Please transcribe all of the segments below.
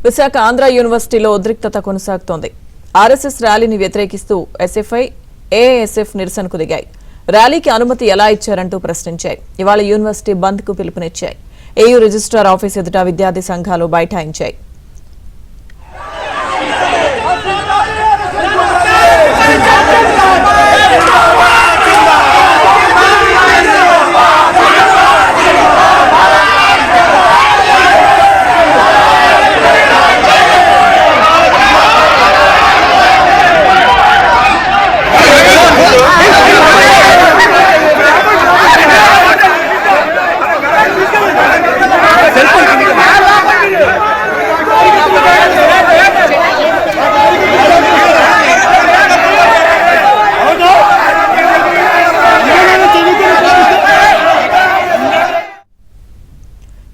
విశాఖ ఆంధ్ర యూనివర్సిటీలో ఉద్రిక్తత కొనసాగుతోంది. ఆర్ఎస్ఎస్ ర్యాలీని వ్యతిరేకిస్తూ ఎస్ఎఫ్ఐ, ఏఐఎస్ఎఫ్ నిరసనకు దిగాయి. ర్యాలీకి అనుమతి ఎలా ఇచ్చారంటూ ప్రశ్నించాయి. ఇవాళ యూనివర్సిటీ బంద్ కు పిలుపునిచ్చాయి. ఏయూ రిజిస్ట్రార్ ఆఫీస్ ఎదుట విద్యార్థి సంఘాలు బైఠాయించాయి.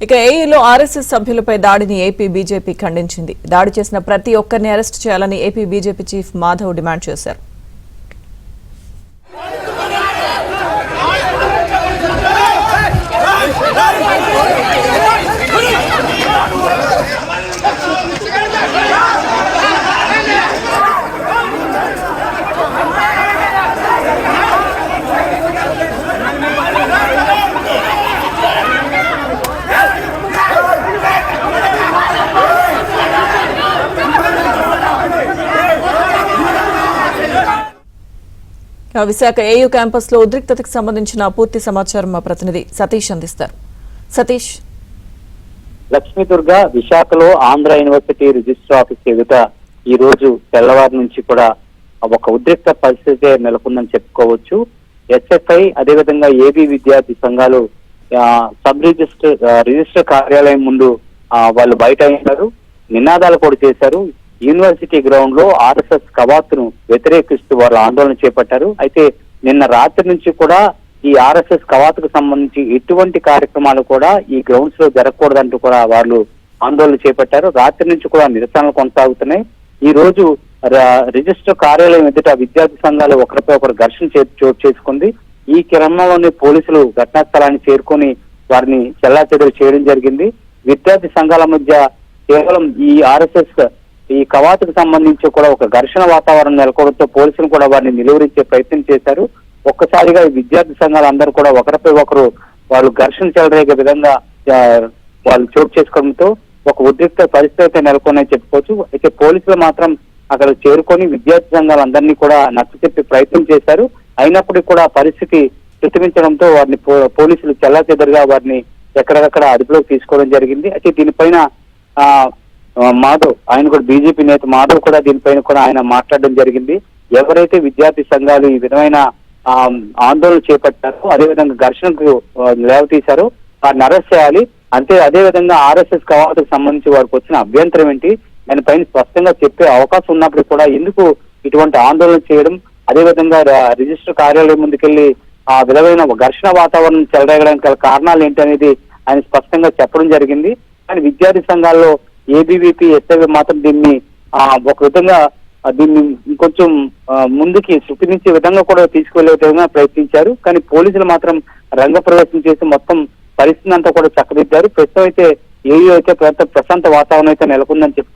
ఇక ఏయూలో ఆర్ఎస్ఎస్ సభ్యులపై దాడిని ఏపీ బీజేపీ ఖండించింది. దాడి చేసిన ప్రతి ఒక్కరిని అరెస్టు చేయాలని AP BJP chief Madhav demand చేశారు. విశాఖ ఏయూ క్యాంపస్ లో ఉద్రిక్తతకు సంబంధించిన పూర్తి సమాచారం మా ప్రతినిధి సతీష్ అందిస్తారు. సతీష్. లక్ష్మీ దుర్గా, విశాఖలో ఆంధ్ర యూనివర్సిటీ రిజిస్టర్ ఆఫీస్ ఎదుట ఈ రోజు తెల్లవారు నుంచి కూడా ఒక ఉద్రిక్త పరిస్థితి నెలకొందని చెప్పుకోవచ్చు. ఎస్ఎఫ్ఐ అదేవిధంగా ఏబీ విద్యార్థి సంఘాలు సబ్ రిజిస్టర్ కార్యాలయం ముందు వాళ్ళు బయట అయినారు, నినాదాలు కూడా చేశారు. యూనివర్సిటీ గ్రౌండ్ లో ఆర్ఎస్ఎస్ కవాతును వ్యతిరేకిస్తూ వాళ్ళు ఆందోళన చేపట్టారు. అయితే నిన్న రాత్రి నుంచి కూడా ఈ ఆర్ఎస్ఎస్ కవాతుకు సంబంధించి ఎటువంటి కార్యక్రమాలు కూడా ఈ గ్రౌండ్స్ లో జరగకూడదంటూ కూడా వాళ్ళు ఆందోళన చేపట్టారు. రాత్రి నుంచి కూడా నిరసనలు కొనసాగుతున్నాయి. ఈ రోజు రిజిస్టర్ కార్యాలయం ఎదుట విద్యార్థి సంఘాలు ఒకరిపై ఒకరు ఘర్షణ చోటు చేసుకుంది. ఈ క్రమంలోనే పోలీసులు ఘటనా స్థలాన్ని చేరుకొని వారిని చెల్లాచెదురు చేయడం జరిగింది. విద్యార్థి సంఘాల మధ్య కేవలం ఈ ఆర్ఎస్ఎస్ ఈ కవాతుకు సంబంధించి కూడా ఒక ఘర్షణ వాతావరణం నెలకొనడంతో పోలీసులు కూడా వారిని నిలువరించే ప్రయత్నం చేశారు. ఒక్కసారిగా ఈ విద్యార్థి సంఘాలు అందరూ కూడా ఒకరిపై ఒకరు వాళ్ళు ఘర్షణ చెలరేగే విధంగా వాళ్ళు చోటు చేసుకోవడంతో ఒక ఉద్రిక్త పరిస్థితి నెలకొన్నాయని చెప్పుకోవచ్చు. అయితే పోలీసులు మాత్రం అక్కడ చేరుకొని విద్యార్థి సంఘాలందరినీ కూడా నచ్చచెప్పే ప్రయత్నం చేశారు. అయినప్పటికీ కూడా పరిస్థితి ప్రతిమించడంతో వారిని పోలీసులు చెల్లాచెదరుగా వారిని ఎక్కడికక్కడ అదుపులోకి తీసుకోవడం జరిగింది. అయితే దీనిపైన మాధవ్, ఆయన కూడా బీజేపీ నేత మాధవ్ కూడా దీనిపైన కూడా ఆయన మాట్లాడడం జరిగింది. ఎవరైతే విద్యార్థి సంఘాలు ఈ విధమైన ఆందోళన చేపట్టారో, అదేవిధంగా ఘర్షణకు లేవతీశారో వారిని అరెస్ట్ చేయాలి. అదేవిధంగా ఆర్ఎస్ఎస్ కవాతుకు సంబంధించి వారికి వచ్చిన అభ్యంతరం ఏంటి, దానిపైన స్పష్టంగా చెప్పే అవకాశం ఉన్నప్పుడు కూడా ఎందుకు ఇటువంటి ఆందోళన చేయడం, అదేవిధంగా రిజిస్టర్ కార్యాలయం ముందుకెళ్లి ఆ విధమైన ఘర్షణ వాతావరణం చెలరేగడానికి గల కారణాలు ఏంటి అనేది ఆయన స్పష్టంగా చెప్పడం జరిగింది. కానీ విద్యార్థి సంఘాల్లో ఏబీవీపీ, ఎస్ఐవి మాత్రం దీన్ని ఒక విధంగా దీన్ని ఇంకొంచెం ముందుకి చూపించే విధంగా కూడా తీసుకువెళ్లే విధంగా ప్రయత్నించారు. కానీ పోలీసులు మాత్రం రంగప్రవేశం చేసి మొత్తం పరిస్థితిని అంతా కూడా చక్కదిద్దారు. ప్రస్తుతం అయితే ఏయూ అయితే ప్రశాంత వాతావరణం అయితే నెలకొందని చెప్పుకోవచ్చు.